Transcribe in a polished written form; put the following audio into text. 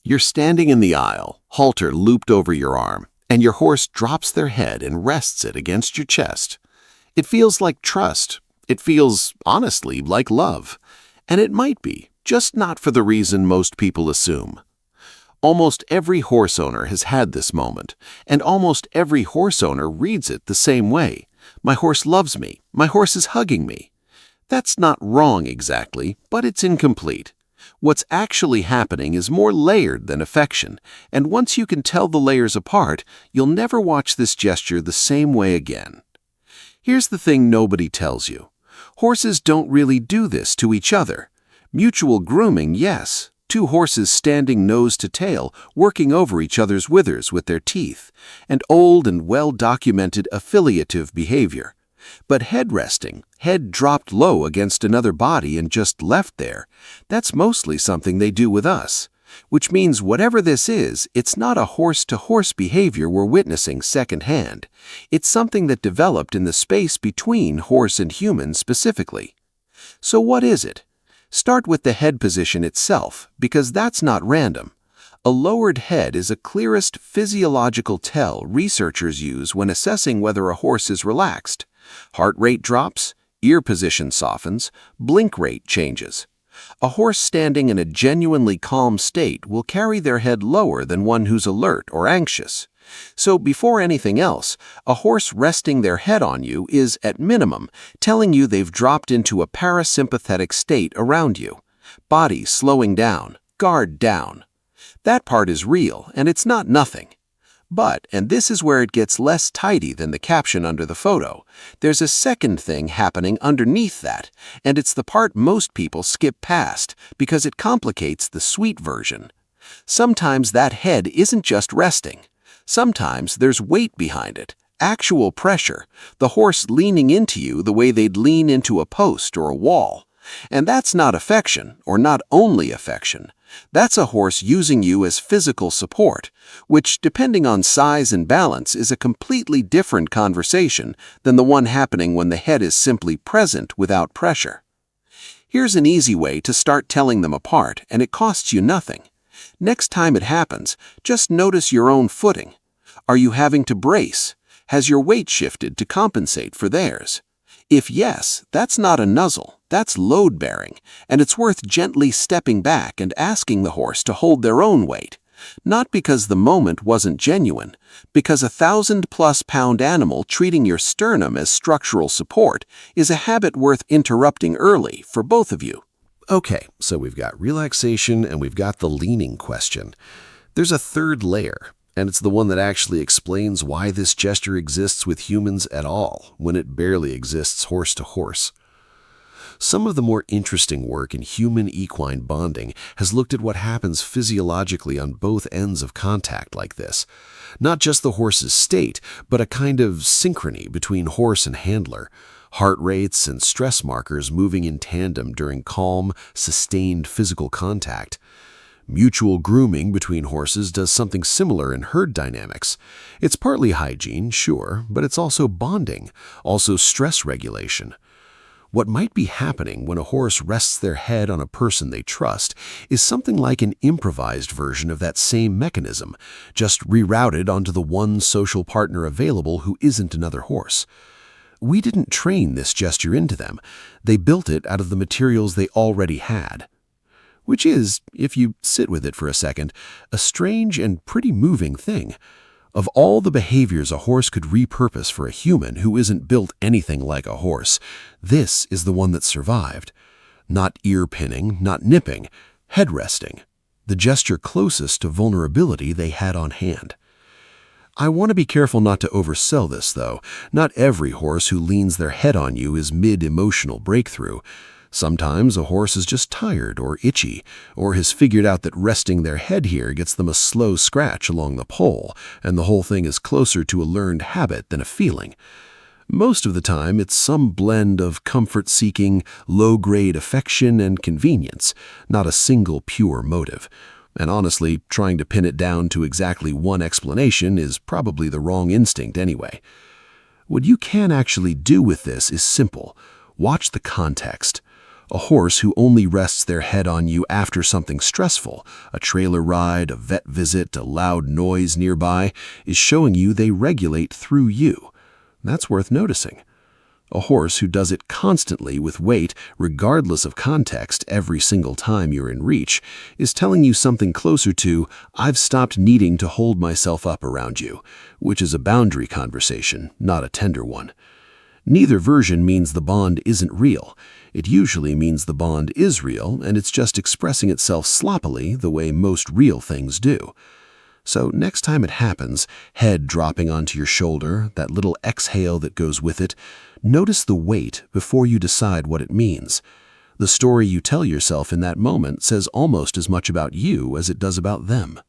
You're standing in the aisle, halter looped over your arm, and your horse drops their head and rests it against your chest. It feels like trust. It feels, honestly, like love. And it might be, just not for the reason most people assume. Almost every horse owner has had this moment, and almost every horse owner reads it the same way. My horse loves me. My horse is hugging me. That's not wrong exactly, but it's incomplete. What's actually happening is more layered than affection, and once you can tell the layers apart, you'll never watch this gesture the same way again. Here's the thing nobody tells you. Horses don't really do this to each other. Mutual grooming, yes. Two horses standing nose to tail, working over each other's withers with their teeth, and old and well-documented affiliative behavior. But head resting, head dropped low against another body and just left there, that's mostly something they do with us. Which means whatever this is, it's not a horse-to-horse behavior we're witnessing secondhand. It's something that developed in the space between horse and human specifically. So what is it? Start with the head position itself, because that's not random. A lowered head is a clearest physiological tell researchers use when assessing whether a horse is relaxed. Heart rate drops, ear position softens, blink rate changes. A horse standing in a genuinely calm state will carry their head lower than one who's alert or anxious. So before anything else, a horse resting their head on you is, at minimum, telling you they've dropped into a parasympathetic state around you. Body slowing down, guard down. That part is real, and it's not nothing. But, and this is where it gets less tidy than the caption under the photo, there's a second thing happening underneath that, and it's the part most people skip past because it complicates the sweet version. Sometimes that head isn't just resting. Sometimes there's weight behind it, actual pressure, the horse leaning into you the way they'd lean into a post or a wall. And that's not affection, or not only affection. That's a horse using you as physical support, which, depending on size and balance, is a completely different conversation than the one happening when the head is simply present without pressure. Here's an easy way to start telling them apart, and it costs you nothing. Next time it happens, just notice your own footing. Are you having to brace? Has your weight shifted to compensate for theirs? If yes, that's not a nuzzle, that's load-bearing, and it's worth gently stepping back and asking the horse to hold their own weight. Not because the moment wasn't genuine, because a 1,000-plus-pound animal treating your sternum as structural support is a habit worth interrupting early for both of you. Okay, so we've got relaxation and we've got the leaning question. There's a third layer, and it's the one that actually explains why this gesture exists with humans at all, when it barely exists horse to horse. Some of the more interesting work in human-equine bonding has looked at what happens physiologically on both ends of contact like this. Not just the horse's state, but a kind of synchrony between horse and handler. Heart rates and stress markers moving in tandem during calm, sustained physical contact. Mutual grooming between horses does something similar in herd dynamics. It's partly hygiene, sure, but it's also bonding, also stress regulation. What might be happening when a horse rests their head on a person they trust is something like an improvised version of that same mechanism, just rerouted onto the one social partner available who isn't another horse. We didn't train this gesture into them. They built it out of the materials they already had. Which is, if you sit with it for a second, a strange and pretty moving thing. Of all the behaviors a horse could repurpose for a human who isn't built anything like a horse, this is the one that survived. Not ear pinning, not nipping, head resting. The gesture closest to vulnerability they had on hand. I want to be careful not to oversell this, though. Not every horse who leans their head on you is mid-emotional breakthrough. Sometimes a horse is just tired or itchy, or has figured out that resting their head here gets them a slow scratch along the pole, and the whole thing is closer to a learned habit than a feeling. Most of the time, it's some blend of comfort-seeking, low-grade affection and convenience, not a single pure motive. And honestly, trying to pin it down to exactly one explanation is probably the wrong instinct anyway. What you can actually do with this is simple. Watch the context. A horse who only rests their head on you after something stressful, a trailer ride, a vet visit, a loud noise nearby, is showing you they regulate through you. That's worth noticing. A horse who does it constantly with weight, regardless of context, every single time you're in reach, is telling you something closer to, "I've stopped needing to hold myself up around you," which is a boundary conversation, not a tender one. Neither version means the bond isn't real. It usually means the bond is real, and it's just expressing itself sloppily the way most real things do. So next time it happens, head dropping onto your shoulder, that little exhale that goes with it, notice the weight before you decide what it means. The story you tell yourself in that moment says almost as much about you as it does about them.